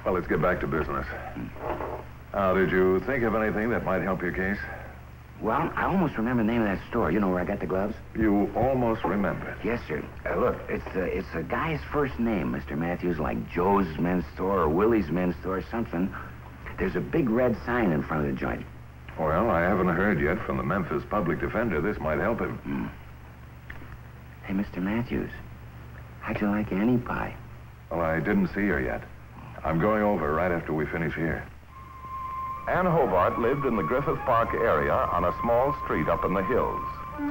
Well, let's get back to business. Now, did you think of anything that might help your case? Well, I almost remember the name of that store. You know where I got the gloves? You almost remember it. Yes, sir. Look, it's a guy's first name, Mr. Matthews, like Joe's Men's Store or Willie's Men's Store or something. There's a big red sign in front of the joint. Well, I haven't heard yet from the Memphis public defender. This might help him. Hey, Mr. Matthews, how'd you like Annie Pie? Well, I didn't see her yet. I'm going over right after we finish here. Ann Hobart lived in the Griffith Park area on a small street up in the hills.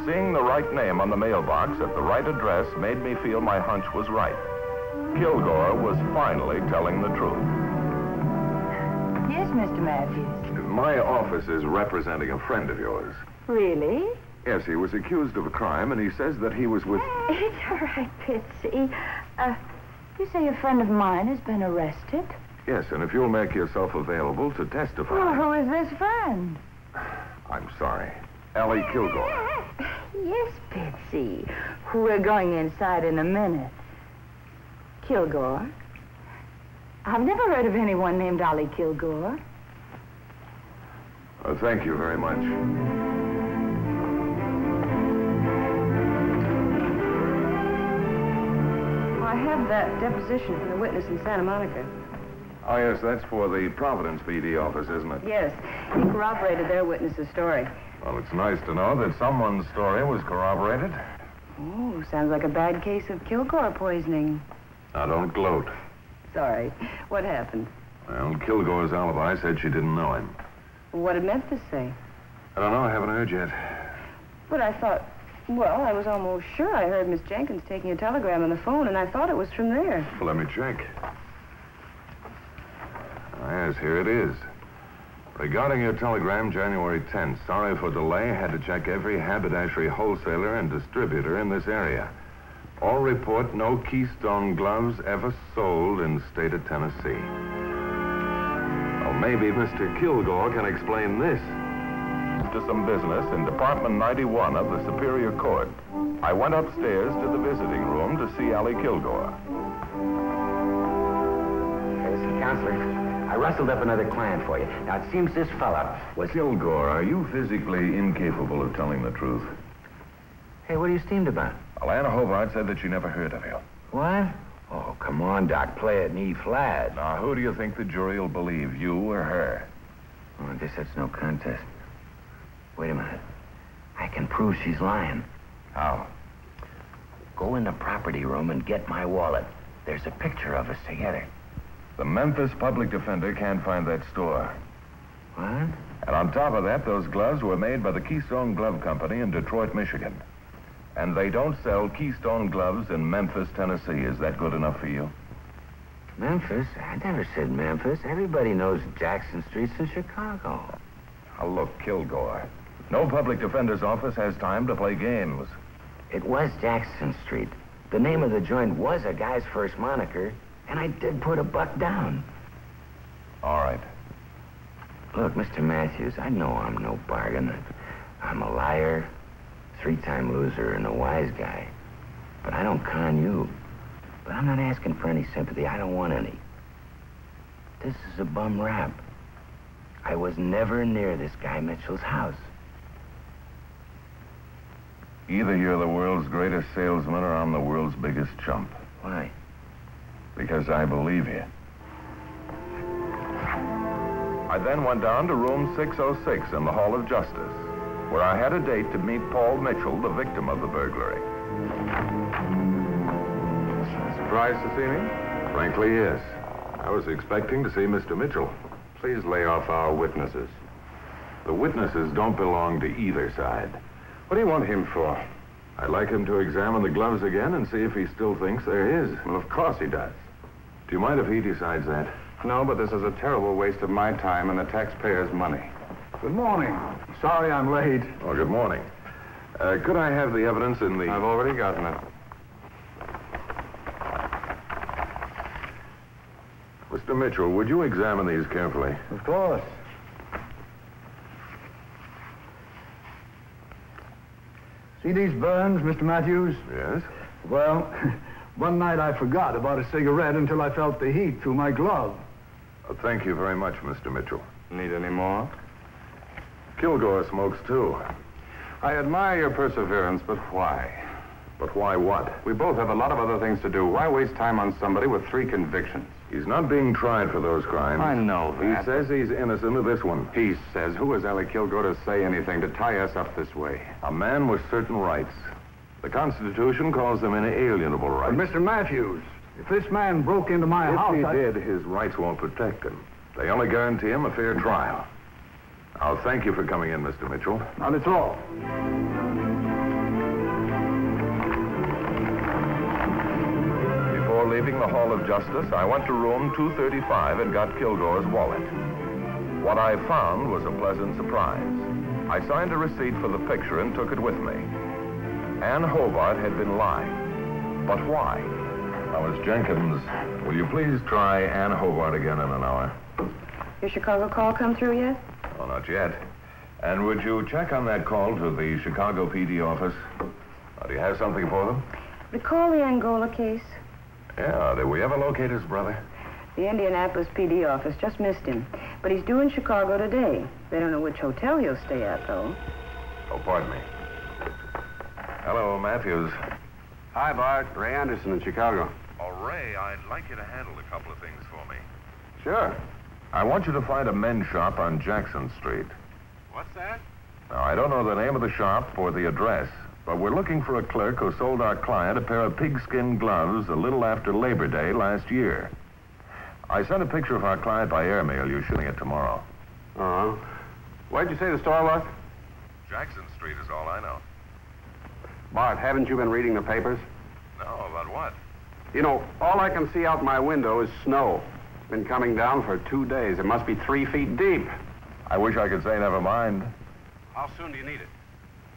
Seeing the right name on the mailbox at the right address made me feel my hunch was right. Kilgore was finally telling the truth. Yes, Mr. Matthews. My office is representing a friend of yours. Really? Yes, he was accused of a crime, and he says that he was with... It's all right, Bitsy. You say a friend of mine has been arrested? Yes, and if you'll make yourself available to testify... Well, who is this friend? I'm sorry. Ellie Kilgore. Yes, Bitsy. We're going inside in a minute. Kilgore? I've never heard of anyone named Ollie Kilgore. Thank you very much. I have that deposition from the witness in Santa Monica. Oh, yes, that's for the Providence PD office, isn't it? Yes, he corroborated their witness's story. Well, it's nice to know that someone's story was corroborated. Oh, sounds like a bad case of Kilgore poisoning. Now, don't gloat. Sorry. What happened? Well, Kilgore's alibi said she didn't know him. What did Memphis say? I don't know, I haven't heard yet. But I thought, well, I was almost sure I heard Miss Jenkins taking a telegram on the phone, and I thought it was from there. Well, let me check. Yes, here it is. Regarding your telegram, January 10th, sorry for delay. Had to check every haberdashery wholesaler and distributor in this area. All report no Keystone gloves ever sold in the state of Tennessee. Well, maybe Mr. Kilgore can explain this. To some business in Department 91 of the Superior Court. I went upstairs to the visiting room to see Ellie Kilgore. Hey, listen, counselor. I rustled up another client for you. Now, it seems this fella was... Kilgore, are you physically incapable of telling the truth? Hey, what are you steamed about? Well, Anna Hobart said that she never heard of you. What? Oh, come on, Doc. Play it in E-flat. Now, who do you think the jury will believe, you or her? Well, I guess that's no contest. Wait a minute. I can prove she's lying. How? Go in the property room and get my wallet. There's a picture of us together. The Memphis public defender can't find that store. What? And on top of that, those gloves were made by the Keystone Glove Company in Detroit, Michigan. And they don't sell Keystone gloves in Memphis, Tennessee. Is that good enough for you? Memphis? I never said Memphis. Everybody knows Jackson Street's in Chicago. Now, look, Kilgore. No public defender's office has time to play games. It was Jackson Street. The name of the joint was a guy's first moniker, and I did put $1 down. All right. Look, Mr. Matthews, I know I'm no bargain. I'm a liar, 3-time loser, and a wise guy. But I don't con you. But I'm not asking for any sympathy. I don't want any. This is a bum rap. I was never near this guy Mitchell's house. Either you're the world's greatest salesman or I'm the world's biggest chump. Why? Because I believe you. I then went down to room 606 in the Hall of Justice, where I had a date to meet Paul Mitchell, the victim of the burglary. Surprised to see me? Frankly, yes. I was expecting to see Mr. Mitchell. Please lay off our witnesses. The witnesses don't belong to either side. What do you want him for? I'd like him to examine the gloves again and see if he still thinks there is. Well, of course he does. Do you mind if he decides that? No, but this is a terrible waste of my time and the taxpayers' money. Good morning. Sorry I'm late. Oh, good morning. Could I have the evidence in the... I've already gotten it. Mr. Mitchell, would you examine these carefully? Of course. See these burns, Mr. Matthews? Yes? Well, one night I forgot about a cigarette until I felt the heat through my glove. Thank you very much, Mr. Mitchell. Need any more? Kilgore smokes, too. I admire your perseverance, but why? But why what? We both have a lot of other things to do. Why waste time on somebody with 3 convictions? He's not being tried for those crimes. I know that. He says he's innocent of this one. He says, who is Allie Kilgore to say anything, to tie us up this way? A man with certain rights. The Constitution calls them inalienable rights. But, Mr. Matthews, if this man broke into my house, If he did, his rights won't protect him. They only guarantee him a fair trial. I'll thank you for coming in, Mr. Mitchell. Not at all. Before leaving the Hall of Justice, I went to room 235 and got Kilgore's wallet. What I found was a pleasant surprise. I signed a receipt for the picture and took it with me. Ann Hobart had been lying. But why? Now, Miss Jenkins, will you please try Ann Hobart again in an hour? Your Chicago call come through yet? Oh, not yet. And would you check on that call to the Chicago PD office? Do you have something for them? Recall the Angola case? Yeah, did we ever locate his brother? The Indianapolis PD office just missed him. But he's due in Chicago today. They don't know which hotel he'll stay at, though. Oh, pardon me. Hello, Matthews. Hi, Bart. Ray Anderson in Chicago. Oh, Ray, I'd like you to handle a couple of things for me. Sure. I want you to find a men's shop on Jackson Street. What's that? Now, I don't know the name of the shop or the address, but we're looking for a clerk who sold our client a pair of pigskin gloves a little after Labor Day last year. I sent a picture of our client by airmail. You're shooting it tomorrow. Uh-huh. Where'd you say the store was? Jackson Street is all I know. Bart, haven't you been reading the papers? No, about what? You know, all I can see out my window is snow. Been coming down for 2 days. It must be 3 feet deep. I wish I could say never mind. How soon do you need it?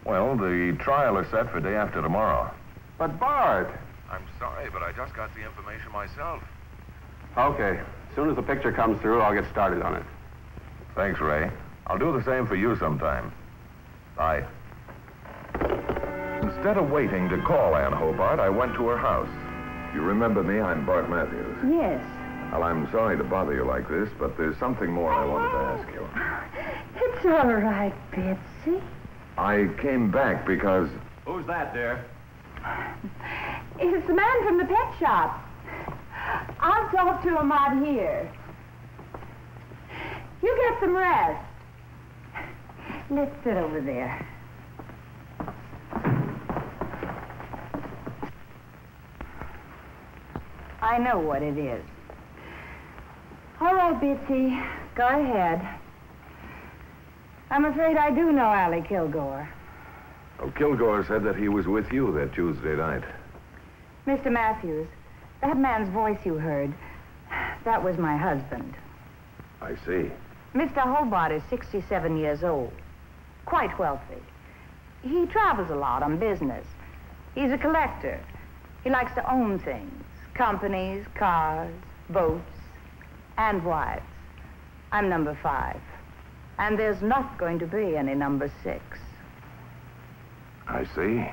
Well, the trial is set for day after tomorrow. But Bart... I'm sorry, but I just got the information myself. Okay. As soon as the picture comes through, I'll get started on it. Thanks, Ray. I'll do the same for you sometime. Bye. Instead of waiting to call Ann Hobart, I went to her house. You remember me? I'm Bart Matthews. Yes. Well, I'm sorry to bother you like this, but there's something more I wanted to ask you. It's all right, Betsy. I came back because... Who's that, dear? It's the man from the pet shop. I'll talk to him out here. You get some rest. Let's sit over there. I know what it is. All right, Betsy, go ahead. I'm afraid I do know Allie Kilgore. Oh, Kilgore said that he was with you that Tuesday night. Mr. Matthews, that man's voice you heard, that was my husband. I see. Mr. Hobart is 67 years old, quite wealthy. He travels a lot on business. He's a collector. He likes to own things, companies, cars, boats, and wives. I'm number 5. And there's not going to be any number 6. I see.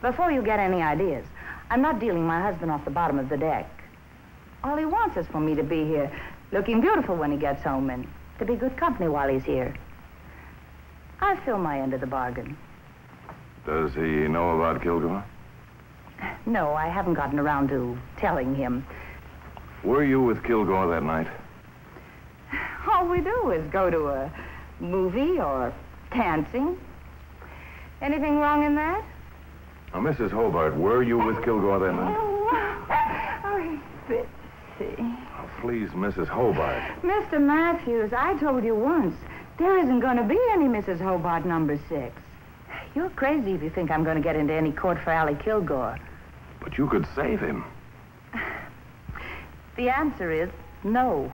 Before you get any ideas, I'm not dealing my husband off the bottom of the deck. All he wants is for me to be here, looking beautiful when he gets home, and to be good company while he's here. I fill my end of the bargain. Does he know about Kilgore? No, I haven't gotten around to telling him. Were you with Kilgore that night? All we do is go to a movie or dancing. Anything wrong in that? Now, Mrs. Hobart, were you with Kilgore that night? Oh, Betsy. Oh, please, Mrs. Hobart. Mr. Matthews, I told you once, there isn't going to be any Mrs. Hobart number 6. You're crazy if you think I'm going to get into any court for Allie Kilgore. But you could save him. The answer is no.